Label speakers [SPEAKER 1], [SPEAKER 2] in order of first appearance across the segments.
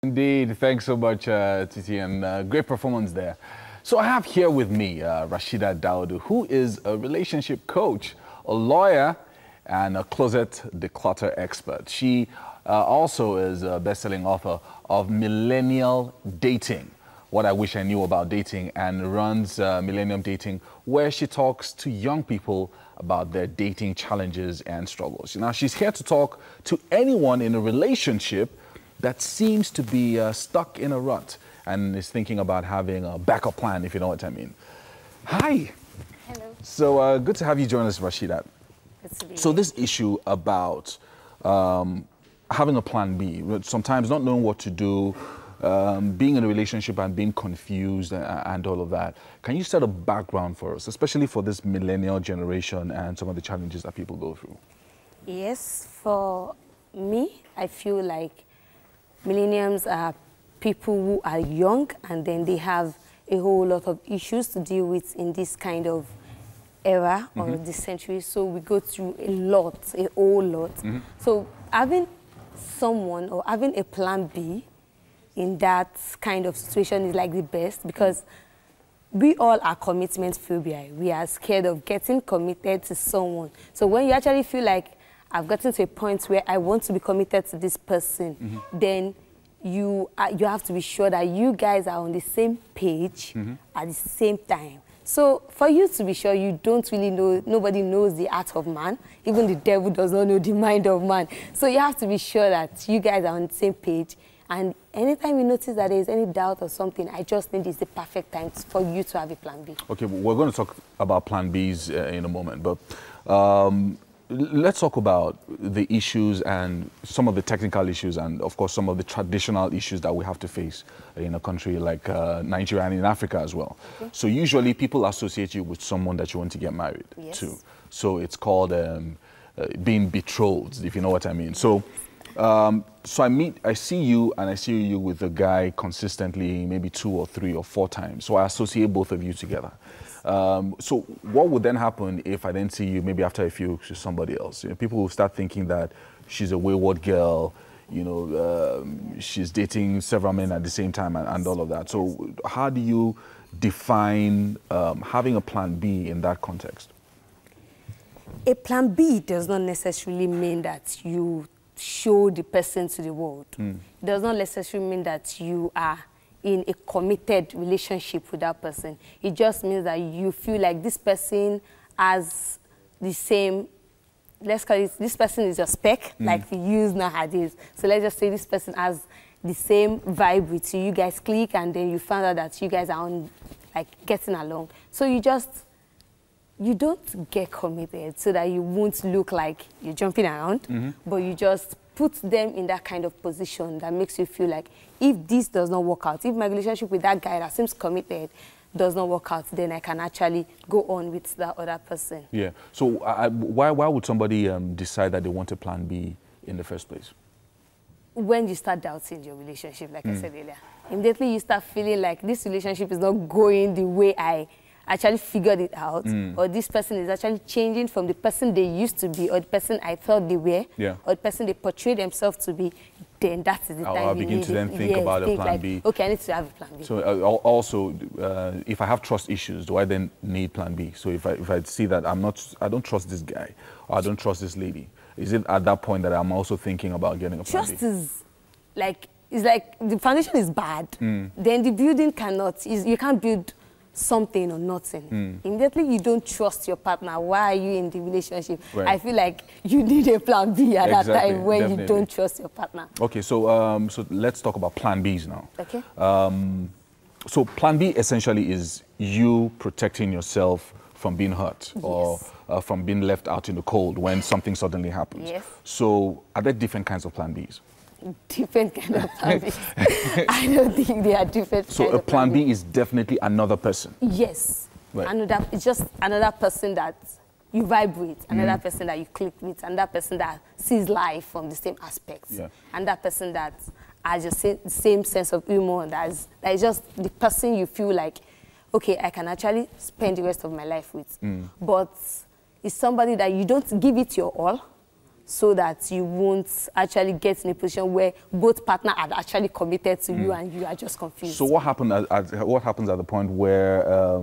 [SPEAKER 1] Indeed, thanks so much, Titi, and great performance there. So I have here with me Rashidat Dawodu, who is a relationship coach, a lawyer, and a closet declutter expert. She also is a best-selling author of Millennial Dating, What I Wish I Knew About Dating, and runs Millennium Dating, where she talks to young people about their dating challenges and struggles. Now, she's here to talk to anyone in a relationship that seems to be stuck in a rut and is thinking about having a backup plan, if you know what I mean. Hi.
[SPEAKER 2] Hello.
[SPEAKER 1] So good to have you join us, Rashidat.
[SPEAKER 2] Good to be
[SPEAKER 1] So
[SPEAKER 2] here.
[SPEAKER 1] this issue about having a plan B, sometimes not knowing what to do, being in a relationship and being confused and all of that. Can you set a background for us, especially for this millennial generation and some of the challenges that people go through?
[SPEAKER 2] Yes, for me, I feel like millennials are people who are young and then they have a whole lot of issues to deal with in this kind of era or this century. So we go through a whole lot. So having someone or having a plan B in that kind of situation is like the best, because we all are commitment phobia. We are scared of getting committed to someone. So when you actually feel like I've gotten to a point where I want to be committed to this person, then you have to be sure that you guys are on the same page at the same time. So for you to be sure, you don't really know, nobody knows the heart of man. Even the devil does not know the mind of man. So you have to be sure that you guys are on the same page. And anytime you notice that there is any doubt or something, I just think it's the perfect time for you to have a plan B.
[SPEAKER 1] Okay, we're going to talk about plan Bs in a moment, but let's talk about the issues and some of the technical issues and, of course, some of the traditional issues that we have to face in a country like Nigeria and in Africa as well. Okay. So usually people associate you with someone that you want to get married to. So it's called being betrothed, if you know what I mean. So I see you with a guy consistently, maybe 2 or 3 or 4 times. So I associate both of you together. So what would then happen if I didn't see you maybe after a few weeks with somebody else? You know, people will start thinking that she's a wayward girl, you know, she's dating several men at the same time and all of that. So how do you define having a plan B in that context?
[SPEAKER 2] A plan B does not necessarily mean that you show the person to the world. It does not necessarily mean that you are in a committed relationship with that person. It just means that you feel like this person has the same, let's call it, this person is your spec, like we use nowadays. So let's just say this person has the same vibe with you. You guys click and then you find out that you guys are on, like, getting along. So you don't get committed so that you won't look like you're jumping around, but you just put them in that kind of position that makes you feel like if this does not work out, if my relationship with that guy that seems committed does not work out, then I can actually go on with that other person. Yeah.
[SPEAKER 1] So why would somebody decide that they want a plan B in the first place?
[SPEAKER 2] When you start doubting your relationship, like I said earlier, immediately you start feeling like this relationship is not going the way I actually figured it out, or this person is actually changing from the person they used to be, or the person I thought they were, or the person they portrayed themselves to be, then that is the time
[SPEAKER 1] I'll begin to then think about a plan B.
[SPEAKER 2] Okay, I need to have a plan B.
[SPEAKER 1] So also, if I have trust issues, do I then need plan B? So if I see that I don't trust this guy, or I don't trust this lady, is it at that point that I'm also thinking about getting a plan B?
[SPEAKER 2] Trust is like, it's like the foundation is bad, then the building cannot, you can't build something or nothing. Immediately you don't trust your partner. Why are you in the relationship?
[SPEAKER 1] Right.
[SPEAKER 2] I feel like you need a plan B at that time when you don't trust your partner.
[SPEAKER 1] Okay, so so let's talk about plan Bs now.
[SPEAKER 2] Okay.
[SPEAKER 1] So plan B essentially is you protecting yourself from being hurt or from being left out in the cold when something suddenly happens.
[SPEAKER 2] Yes.
[SPEAKER 1] So are there different kinds of plan Bs?
[SPEAKER 2] Different kind of plan B. I don't think they are different.
[SPEAKER 1] So a plan B is definitely another person.
[SPEAKER 2] Yes.
[SPEAKER 1] Right.
[SPEAKER 2] It's just another person that you vibe with, another person that you click with, another person that sees life from the same aspects, and that person that has the same sense of humor. That is just the person you feel like, okay, I can actually spend the rest of my life with. But it's somebody that you don't give it your all, so that you won't actually get in a position where both partner are actually committed to you and you are just confused.
[SPEAKER 1] So what happens at the point where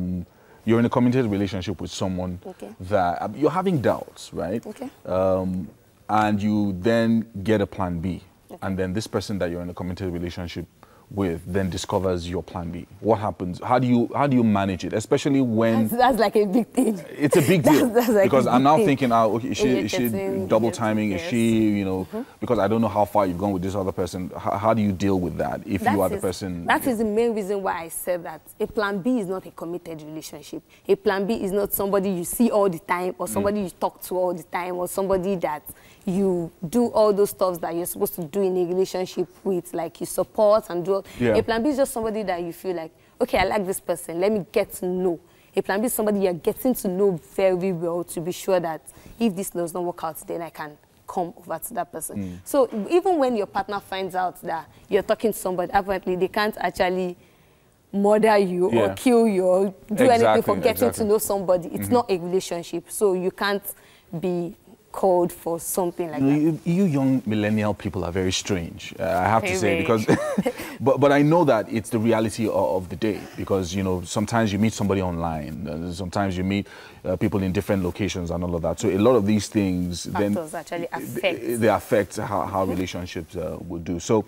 [SPEAKER 1] you're in a committed relationship with someone that you're having doubts, right?
[SPEAKER 2] Okay.
[SPEAKER 1] And you then get a plan B, and then this person that you're in a committed relationship with then discovers your plan B. What happens? How do you manage it? Especially when
[SPEAKER 2] that's like a big thing.
[SPEAKER 1] It's a big deal.
[SPEAKER 2] That's like
[SPEAKER 1] because I'm now
[SPEAKER 2] thing.
[SPEAKER 1] thinking, okay, is she double timing? Is she, you know, because I don't know how far you've gone with this other person. How do you deal with that if you are the person?
[SPEAKER 2] That is the main reason why I said that a plan B is not a committed relationship. A plan B is not somebody you see all the time, or somebody you talk to all the time, or somebody that you do all those stuff that you're supposed to do in a relationship with, like you support and do. A plan B is just somebody that you feel like, okay, I like this person, let me get to know. A plan B is somebody you're getting to know very well to be sure that if this does not work out, then I can come over to that person. So even when your partner finds out that you're talking to somebody, apparently they can't actually murder you or kill you or do anything for getting to know somebody. It's not a relationship, so you can't be called for something like that.
[SPEAKER 1] You young millennial people are very strange, I have to say, because but I know that it's the reality of the day, because, you know, sometimes you meet somebody online, sometimes you meet people in different locations and all of that. So a lot of these things
[SPEAKER 2] factors actually affect.
[SPEAKER 1] They affect how relationships will do. So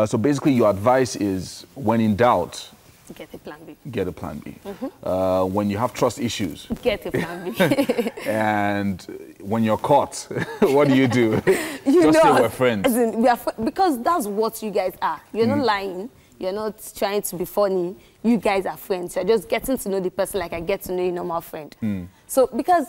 [SPEAKER 1] so basically your advice is, when in doubt,
[SPEAKER 2] get a plan B.
[SPEAKER 1] Get a plan B. When you have trust issues,
[SPEAKER 2] get a plan B.
[SPEAKER 1] And when you're caught, what do? Just say we're friends.
[SPEAKER 2] As in, because that's what you guys are. You're not lying. You're not trying to be funny. You guys are friends. You're just getting to know the person like I get to know a normal friend. So because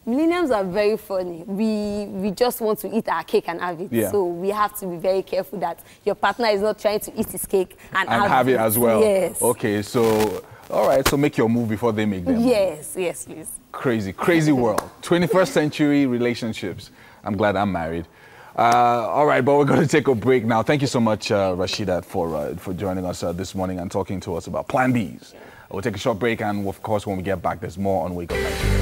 [SPEAKER 2] millennials are very funny. We just want to eat our cake and have it. So we have to be very careful that your partner is not trying to eat his cake and have it as well. Yes.
[SPEAKER 1] Okay, so, all right, so make your move before they make them.
[SPEAKER 2] Yes, yes, please.
[SPEAKER 1] Crazy, crazy world. 21st century relationships. I'm glad I'm married. All right, but we're going to take a break now. Thank you so much, Rashidat, for joining us this morning and talking to us about Plan Bs. We'll take a short break, and of course, when we get back, there's more on Wake Up Nigeria.